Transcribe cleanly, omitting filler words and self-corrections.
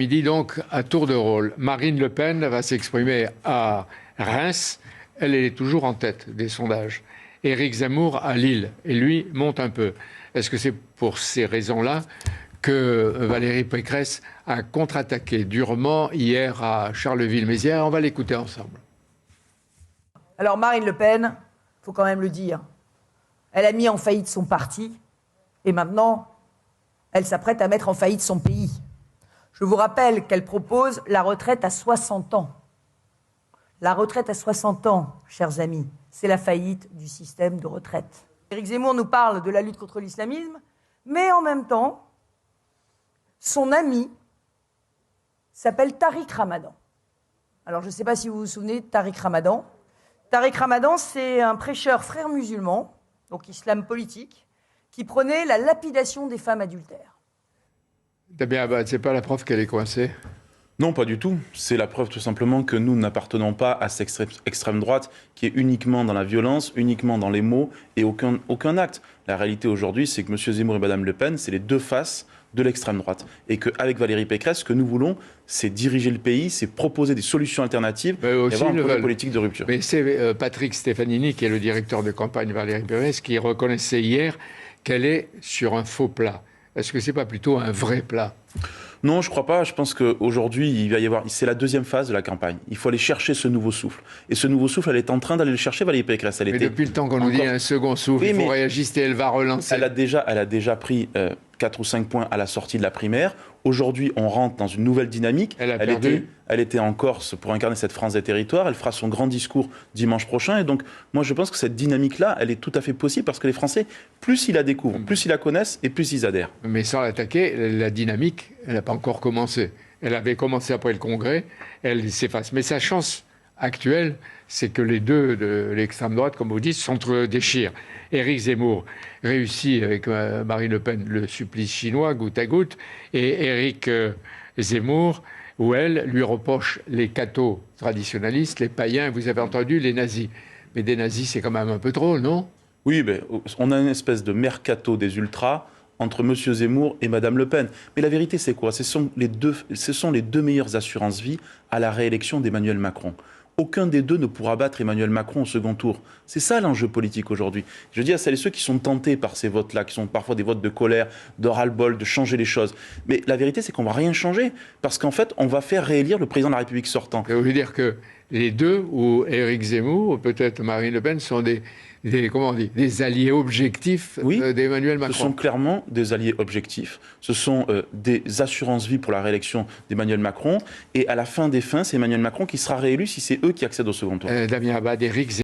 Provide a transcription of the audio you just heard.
Il dit donc à tour de rôle. Marine Le Pen va s'exprimer à Reims. Elle est toujours en tête des sondages. Éric Zemmour à Lille. Et lui monte un peu. Est-ce que c'est pour ces raisons-là que Valérie Pécresse a contre-attaqué durement hier à Charleville-Mézières? On va l'écouter ensemble. Alors Marine Le Pen, il faut quand même le dire, elle a mis en faillite son parti et maintenant, elle s'apprête à mettre en faillite son pays. Je vous rappelle qu'elle propose la retraite à 60 ans. La retraite à 60 ans, chers amis, c'est la faillite du système de retraite. Éric Zemmour nous parle de la lutte contre l'islamisme, mais en même temps, son ami s'appelle Tariq Ramadan. Alors je ne sais pas si vous vous souvenez de Tariq Ramadan. Tariq Ramadan, c'est un prêcheur frère musulman, donc islam politique, qui prônait la lapidation des femmes adultères. Damien Abad, c'est pas la preuve qu'elle est coincée? Non, pas du tout. C'est la preuve tout simplement que nous n'appartenons pas à cette extrême droite qui est uniquement dans la violence, uniquement dans les mots et aucun acte. La réalité aujourd'hui, c'est que M. Zemmour et Mme Le Pen, c'est les deux faces de l'extrême droite. Et qu'avec Valérie Pécresse, ce que nous voulons, c'est diriger le pays, c'est proposer des solutions alternatives et avoir un projet politique de rupture. Mais c'est Patrick Stefanini, qui est le directeur de campagne Valérie Pécresse, qui reconnaissait hier qu'elle est sur un faux plat. Est-ce que ce n'est pas plutôt un vrai plat? Non, je ne crois pas. Je pense qu'aujourd'hui, il va y avoir. C'est la deuxième phase de la campagne. Il faut aller chercher ce nouveau souffle. Et ce nouveau souffle, elle est en train d'aller le chercher, Valérie Pécresse. Mais depuis le temps qu'on nous dit un second souffle, oui, il faut réajuster, elle va relancer. Elle a déjà pris 4 ou 5 points à la sortie de la primaire. Aujourd'hui, on rentre dans une nouvelle dynamique. Elle était en Corse pour incarner cette France des territoires. Elle fera son grand discours dimanche prochain. Et donc, moi, je pense que cette dynamique-là, elle est tout à fait possible parce que les Français, plus ils la découvrent, plus ils la connaissent et plus ils adhèrent. Mais sans l'attaquer, la dynamique, elle n'a pas encore commencé. Elle avait commencé après le Congrès, elle s'efface. Mais sa chance actuelle, c'est que les deux de l'extrême droite, comme vous dites, s'entre-déchirent. Éric Zemmour réussit avec Marine Le Pen le supplice chinois, goutte à goutte, et Éric Zemmour, où elle lui reproche les cathos traditionnalistes, les païens, vous avez entendu, les nazis. Mais des nazis, c'est quand même un peu trop, non? Oui, mais on a une espèce de mercato des ultras entre M. Zemmour et Mme Le Pen. Mais la vérité, c'est quoi? Ce sont les deux meilleures assurances-vie à la réélection d'Emmanuel Macron. Aucun des deux ne pourra battre Emmanuel Macron au second tour. C'est ça l'enjeu politique aujourd'hui. Je dis à celles et ceux qui sont tentés par ces votes-là, qui sont parfois des votes de colère, de ras-le-bol, de changer les choses. Mais la vérité, c'est qu'on ne va rien changer. Parce qu'en fait, on va faire réélire le président de la République sortant. Ça veut dire que les deux, ou Éric Zemmour, ou peut-être Marine Le Pen, sont des alliés objectifs d'Emmanuel Macron. Ce sont clairement des alliés objectifs. Ce sont des assurances-vie pour la réélection d'Emmanuel Macron. Et à la fin des fins, c'est Emmanuel Macron qui sera réélu si c'est eux qui accèdent au second tour. Damien Abad, Éric Zemmour.